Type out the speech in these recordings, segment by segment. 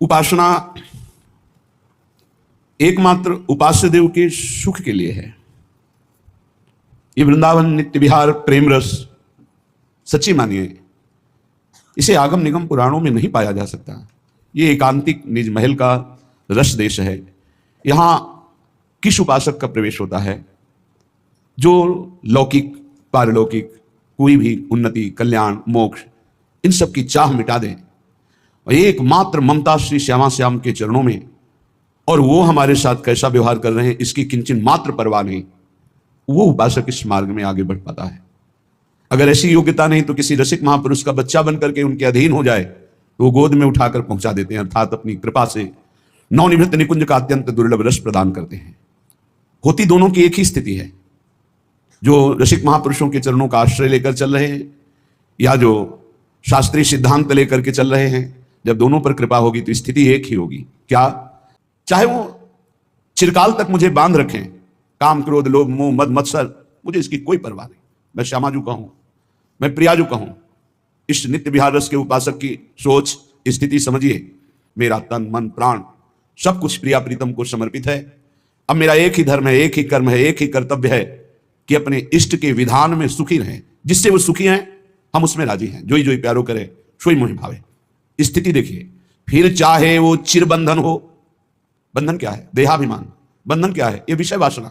उपासना एकमात्र उपास्य देव के सुख के लिए है। ये वृंदावन नित्य विहार प्रेम रस सच्ची मानिए, इसे आगम निगम पुराणों में नहीं पाया जा सकता। ये एकांतिक निज महल का रस देश है। यहां किस उपासक का प्रवेश होता है जो लौकिक पारलौकिक कोई भी उन्नति कल्याण मोक्ष इन सब की चाह मिटा दे और एकमात्र ममता श्री श्यामा श्याम के चरणों में, और वो हमारे साथ कैसा व्यवहार कर रहे हैं इसकी किंचन मात्र परवाह नहीं, वो उपासक इस मार्ग में आगे बढ़ पाता है। अगर ऐसी योग्यता नहीं तो किसी रसिक महापुरुष का बच्चा बनकर के उनके अधीन हो जाए तो वो गोद में उठाकर पहुंचा देते हैं, अर्थात अपनी कृपा से नवनिवृत्त निकुंज का अत्यंत दुर्लभ रस प्रदान करते हैं। होती दोनों की एक ही स्थिति है, जो रसिक महापुरुषों के चरणों का आश्रय लेकर चल रहे हैं या जो शास्त्रीय सिद्धांत लेकर के चल रहे हैं। जब दोनों पर कृपा होगी तो स्थिति एक ही होगी। क्या? चाहे वो चिरकाल तक मुझे बांध रखें, काम क्रोध लोभ मोह मद मत्सर, मुझे इसकी कोई परवाह नहीं। मैं श्यामाजू का हूं, मैं प्रियाजू का हूं। इस नित्य विहार रस के उपासक की सोच स्थिति समझिए। मेरा तन मन प्राण सब कुछ प्रिया प्रीतम को समर्पित है। अब मेरा एक ही धर्म है, एक ही कर्म है, एक ही कर्तव्य है कि अपने इष्ट के विधान में सुखी रहें। जिससे वो सुखी हैं हम उसमें राजी हैं। जोई जोई प्यारो करे सोई मोहि भावे। स्थिति देखिए। फिर चाहे वो चिरबंधन हो, बंधन क्या है? देहाभिमान। बंधन क्या है? ये विषय वासना।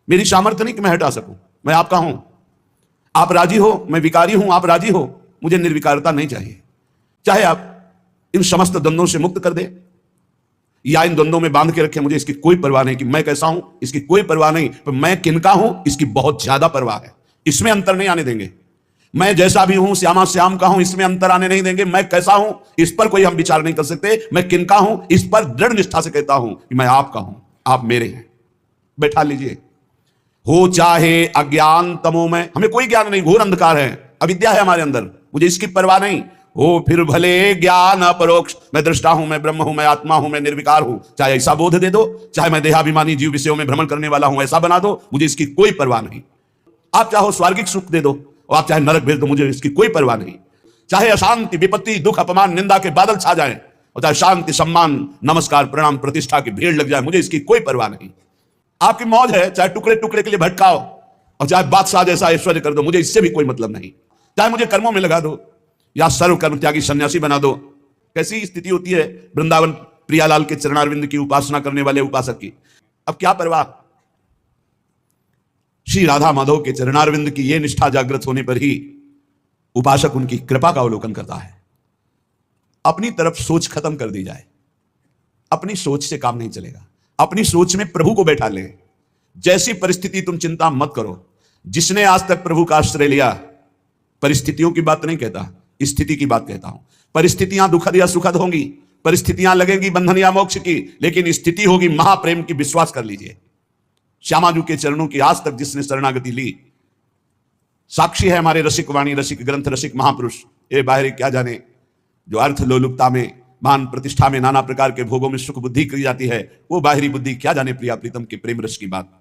मेरी सामर्थ्य नहीं कि मैं हटा सकूं। मैं आपका हूं, आप राजी हो, मैं विकारी हूं, आप राजी हो, मुझे निर्विकारता नहीं चाहिए। चाहे आप इन समस्त द्वंद्वों से मुक्त कर दे या इन द्वंद्वों में बांध के रखे, मुझे इसकी कोई परवाह नहीं कि मैं कैसा हूं, इसकी कोई परवाह नहीं, पर मैं किनका हूं इसकी बहुत ज्यादा परवाह है। इसमें अंतर नहीं आने देंगे। मैं जैसा भी हूं श्यामा श्याम का हूं, इसमें अंतर आने नहीं देंगे। मैं कैसा हूं इस पर कोई हम विचार नहीं कर सकते। मैं किनका हूं इस पर दृढ़ निष्ठा से कहता हूं कि मैं आपका हूं, आप मेरे हैं। बैठा लीजिए। हो चाहे अज्ञान तमोमय, हमें कोई ज्ञान नहीं, घोर अंधकार है, अविद्या है हमारे अंदर, मुझे इसकी परवाह नहीं। हो फिर भले ज्ञान अपरोक्ष, मैं दृष्टा हूं, मैं ब्रह्म हूं, मैं आत्मा हूं, मैं निर्विकार हूं, चाहे ऐसा बोध दे दो, चाहे मैं देहाभिमानी जीव विषयों में भ्रमण करने वाला हूं ऐसा बना दो, मुझे इसकी कोई परवाह नहीं। आप चाहो स्वर्गिक सुख दे दो और आप चाहे नरक भेज दो, मुझे इसकी कोई परवाह नहीं। चाहे अशांति विपत्ति दुख अपमान निंदा के बादल छा जाए और चाहे शांति सम्मान नमस्कार प्रणाम प्रतिष्ठा की भीड़ लग जाए, मुझे इसकी कोई परवाह नहीं। आपकी मौज है, चाहे टुकड़े टुकड़े के लिए भटकाओ और चाहे बादशाह जैसा ऐश्वर्य कर दो, मुझे इससे भी कोई मतलब नहीं। चाहे मुझे कर्मों में लगा दो या सर्व कर्म त्यागी सन्यासी बना दो। कैसी स्थिति होती है वृंदावन प्रियालाल के चरणारविंद की उपासना करने वाले उपासक की? अब क्या परवाह। श्री राधा माधव के चरणारविंद की यह निष्ठा जागृत होने पर ही उपासक उनकी कृपा का अवलोकन करता है। अपनी तरफ सोच खत्म कर दी जाए। अपनी सोच से काम नहीं चलेगा। अपनी सोच में प्रभु को बैठा ले। जैसी परिस्थिति तुम चिंता मत करो। जिसने आज तक प्रभु का आश्रय लिया, परिस्थितियों की बात नहीं कहता, स्थिति की बात कहता हूं। परिस्थितियां दुखद या सुखद होंगी, परिस्थितियां लगेंगी बंधन या मोक्ष की, लेकिन स्थिति होगी महाप्रेम की। विश्वास कर लीजिए। श्यामाजू के चरणों की आज तक जिसने शरणागति ली, साक्षी है हमारे रसिक वाणी रसिक ग्रंथ रसिक महापुरुष। ये बाहरी क्या जाने, जो अर्थ लोलुपता में मान प्रतिष्ठा में नाना प्रकार के भोगों में सुख बुद्धि की जाती है, वो बाहरी बुद्धि क्या जाने प्रिया प्रीतम के प्रेम रस की बात।